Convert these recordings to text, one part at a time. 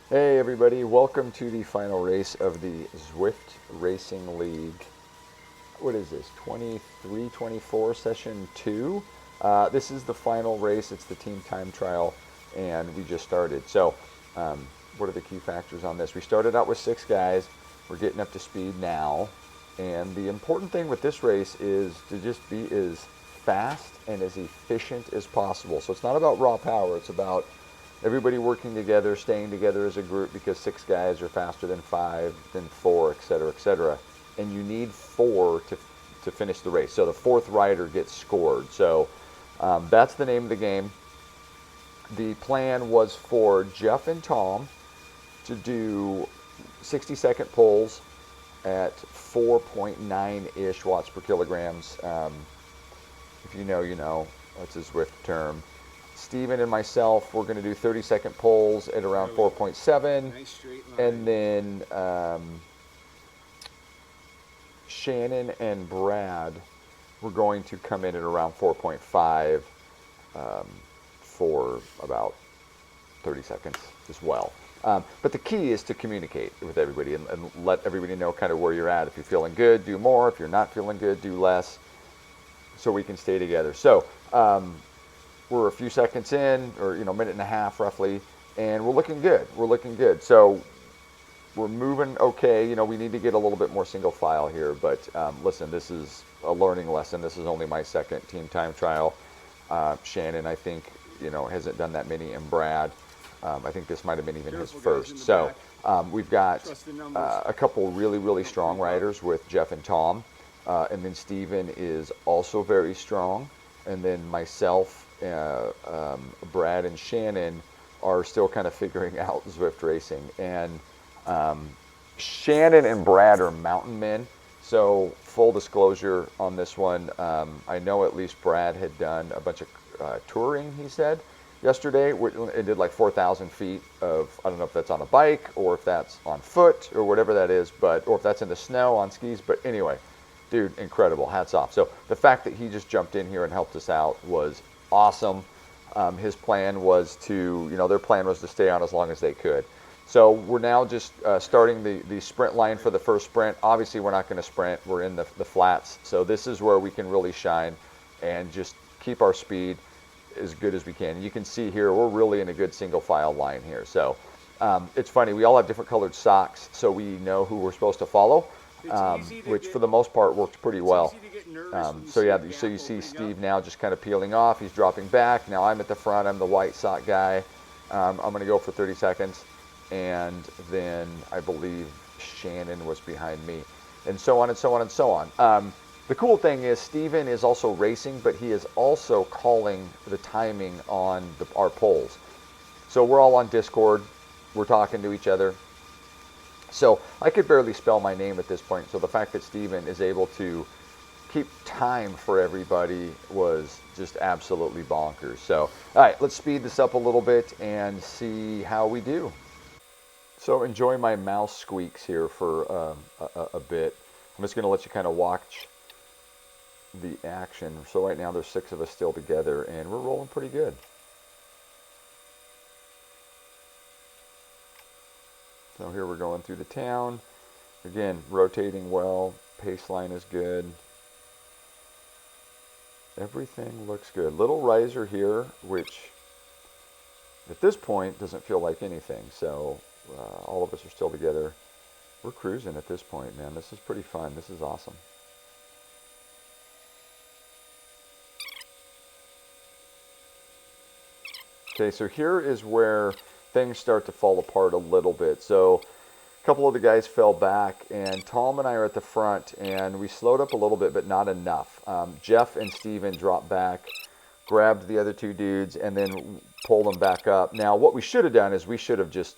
Hey everybody, welcome to the final race of the Zwift Racing League. What is this, 23, 24, session 2? This is the final race, it's the team time trial, and we just started. So, what are the key factors on this? We started out with 6 guys, we're getting up to speed now, and the important thing with this race is to just be as fast and as efficient as possible. So it's not about raw power, it's about everybody working together, staying together as a group, because 6 guys are faster than 5, than 4, etc., etc. And you need 4 to finish the race. So the 4th rider gets scored. So that's the name of the game. The plan was for Jeff and Tom to do 60-second pulls at 4.9-ish watts per kilograms. If you know, you know. That's a Zwift term. Steven and myself, we're going to do 30-second pulls at around 4.7. Nice straight line. And then Shannon and Brad, we're going to come in at around 4.5 for about 30 seconds as well. But the key is to communicate with everybody and let everybody know kind of where you're at. If you're feeling good, do more. If you're not feeling good, do less, so we can stay together. So we're a few seconds in, or minute and a half roughly, and we're looking good. We're looking good. So we're moving okay. We need to get a little bit more single file here, but listen, this is a learning lesson. This is only my 2nd team time trial. Shannon, I think, hasn't done that many, and Brad, I think this might have been even his first. So we've got a couple really strong riders with Jeff and Tom, and then Steven is also very strong, and then myself, Brad and Shannon are still kind of figuring out Zwift racing. And Shannon and Brad are mountain men. So full disclosure on this one, I know at least Brad had done a bunch of touring, he said, yesterday. It did like 4,000 feet of, I don't know if that's on a bike or if that's on foot or whatever that is, or if that's in the snow on skis. But anyway, dude, incredible. Hats off. So the fact that he just jumped in here and helped us out was awesome. His plan was to, their plan was to stay on as long as they could. So we're now just starting the sprint line for the first sprint. Obviously, we're not going to sprint. We're in the flats. So this is where we can really shine and just keep our speed as good as we can. And you can see here, we're really in a good single file line here. So it's funny. We all have different colored socks, so we know who we're supposed to follow, which for the most part works pretty well. So yeah, so you see Steve now just kind of peeling off. He's dropping back. Now I'm at the front. I'm the white sock guy. I'm going to go for 30 seconds. And then I believe Shannon was behind me, and so on and so on and so on. The cool thing is Steven is also racing, but he is also calling the timing on our polls. So we're all on Discord. We're talking to each other. So I could barely spell my name at this point. So the fact that Steven is able to keep time for everybody was just absolutely bonkers. So, all right, let's speed this up a little bit and see how we do. So enjoy my mouse squeaks here for a bit. I'm just going to let you kind of watch the action. So right now there's 6 of us still together, and we're rolling pretty good. So here we're going through the town. Again, rotating well. Pace line is good. Everything looks good. Little riser here, which at this point doesn't feel like anything. So all of us are still together. We're cruising at this point, man. This is pretty fun. This is awesome. Okay, so here is where things start to fall apart a little bit. So a couple of the guys fell back, and Tom and I are at the front, and we slowed up a little bit, but not enough. Jeff and Steven dropped back, grabbed the other 2 dudes, and then pulled them back up. Now, what we should have done is we should have just,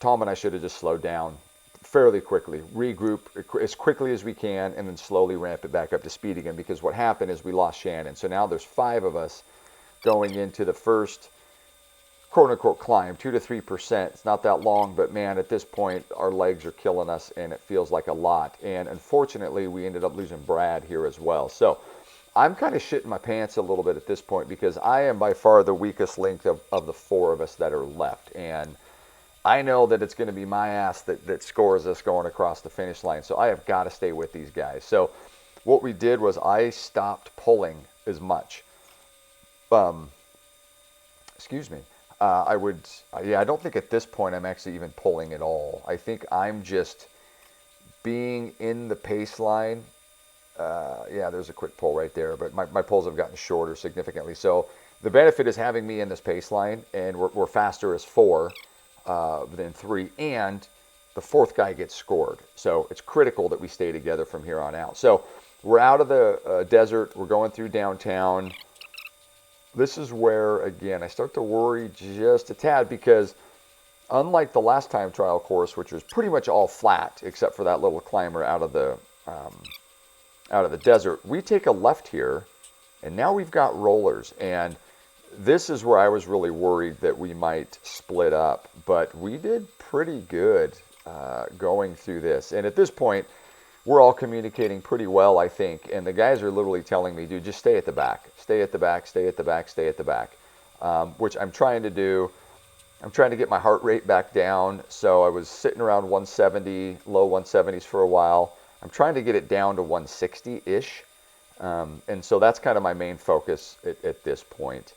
Tom and I should have just slowed down fairly quickly, regroup as quickly as we can, and then slowly ramp it back up to speed again, because what happened is we lost Shannon. So now there's 5 of us going into the first quote-unquote climb, 2 to 3%. It's not that long, but man, at this point, our legs are killing us, and it feels like a lot. And unfortunately, we ended up losing Brad here as well. So I'm kind of shitting my pants a little bit at this point because I am by far the weakest link of the four of us that are left. And I know that it's going to be my ass that scores us going across the finish line. So I have got to stay with these guys. So what we did was I stopped pulling as much. Excuse me. I don't think at this point I'm actually even pulling at all. I think I'm just being in the pace line. Yeah, there's a quick pull right there, but my pulls have gotten shorter significantly. So the benefit is having me in this pace line, and we're faster as 4 than 3, and the 4th guy gets scored. So it's critical that we stay together from here on out. So we're out of the desert. We're going through downtown. This is where, again, I start to worry just a tad because unlike the last time trial course, which was pretty much all flat except for that little climber out of the desert, we take a left here, and now we've got rollers. And this is where I was really worried that we might split up, but we did pretty good going through this. And at this point, we're all communicating pretty well, I think. And the guys are literally telling me, dude, just stay at the back, stay at the back, stay at the back, stay at the back, which I'm trying to do. I'm trying to get my heart rate back down. So I was sitting around 170, low 170s for a while. I'm trying to get it down to 160-ish. And so that's kind of my main focus at this point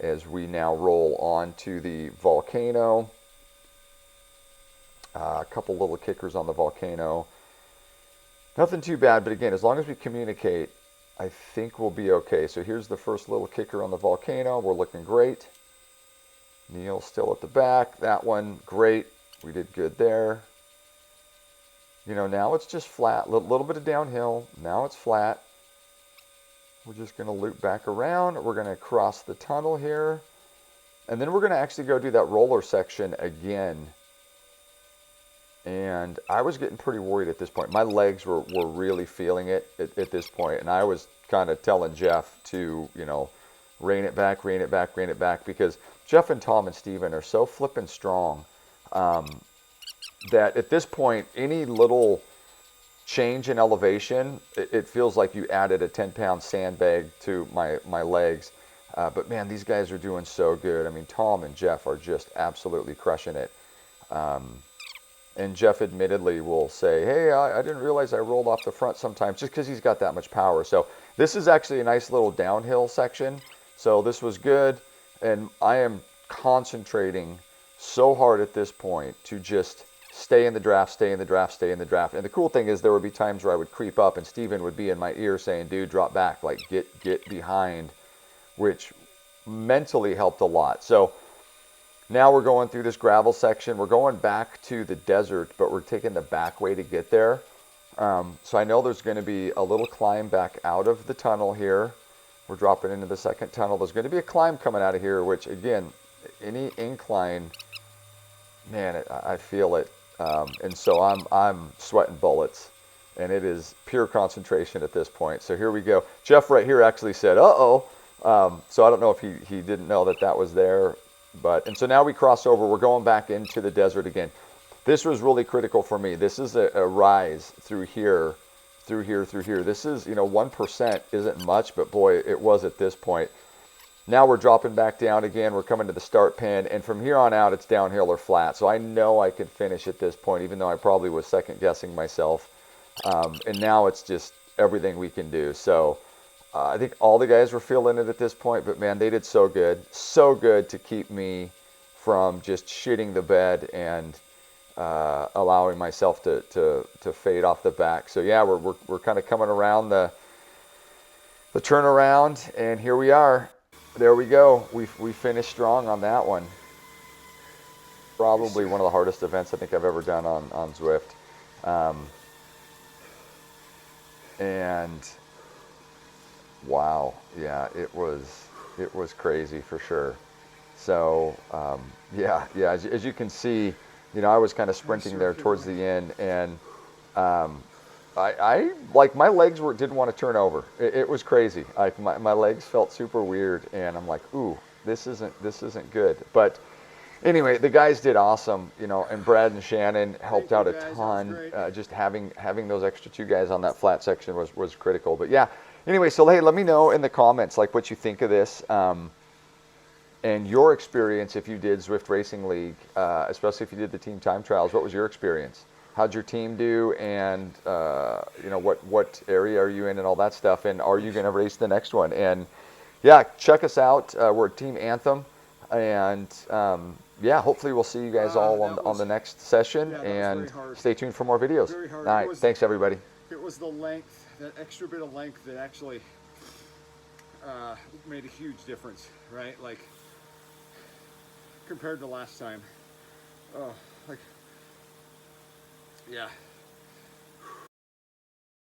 as we now roll on to the volcano. A couple little kickers on the volcano. Nothing too bad, but again, as long as we communicate, I think we'll be okay. So here's the first little kicker on the volcano. We're looking great. Neil's still at the back. That one, great. We did good there. You know, now it's just flat. A little bit of downhill. Now it's flat. We're just going to loop back around. We're going to cross the tunnel here. And then we're going to actually go do that roller section again. And I was getting pretty worried at this point. My legs were really feeling it at this point. And I was kind of telling Jeff to, you know, rein it back, rein it back, rein it back. Because Jeff and Tom and Steven are so flippin' strong that at this point, any little change in elevation, it feels like you added a 10-pound sandbag to my legs. But man, these guys are doing so good. I mean, Tom and Jeff are just absolutely crushing it. And Jeff admittedly will say, hey, I didn't realize I rolled off the front sometimes, just because he's got that much power. So this is actually a nice little downhill section. So this was good. And I am concentrating so hard at this point to just stay in the draft, stay in the draft, stay in the draft. And the cool thing is there would be times where I would creep up and Steven would be in my ear saying, dude, drop back, like get behind, which mentally helped a lot. So now we're going through this gravel section. We're going back to the desert, but we're taking the back way to get there. So I know there's going to be a little climb back out of the tunnel here. We're dropping into the second tunnel. There's going to be a climb coming out of here, which again, any incline, man, I feel it. And so I'm sweating bullets, and it is pure concentration at this point. So here we go. Jeff right here actually said, uh-oh. So I don't know if he didn't know that was there. And so now we cross over. We're going back into the desert again. This was really critical for me. This is a rise through here, through here, through here. This is, 1% isn't much, but boy, it was at this point. Now we're dropping back down again. We're coming to the start pin, and from here on out, it's downhill or flat. So I know I can finish at this point, even though I probably was second guessing myself. And now it's just everything we can do. So I think all the guys were feeling it at this point, but man, they did so good to keep me from just shitting the bed and allowing myself to fade off the back. So yeah, we're kind of coming around the turnaround, and here we are. There we go. We finished strong on that one. Probably one of the hardest events I think I've ever done on Zwift. And wow, yeah, it was crazy for sure. So yeah, as you can see, I was kind of sprinting there towards the end, and I like my legs didn't want to turn over. It was crazy. Like my legs felt super weird, and I'm like, ooh, this isn't good. But anyway, the guys did awesome, and Brad and Shannon helped out a ton. Just having those extra 2 guys on that flat section was critical. But yeah, Anyway, so hey, let me know in the comments like what you think of this. And your experience if you did Zwift Racing League, especially if you did the team time trials. What was your experience? How'd your team do? And you know, what area are you in and all that stuff? And are you going to race the next one? And yeah, check us out. We're Team Anthem, and yeah, hopefully we'll see you guys all on the next session. Yeah, and stay tuned for more videos. Very hard. All right, thanks everybody. It was the length, that extra bit of length that actually made a huge difference, right? Like, compared to last time. Oh, like, yeah.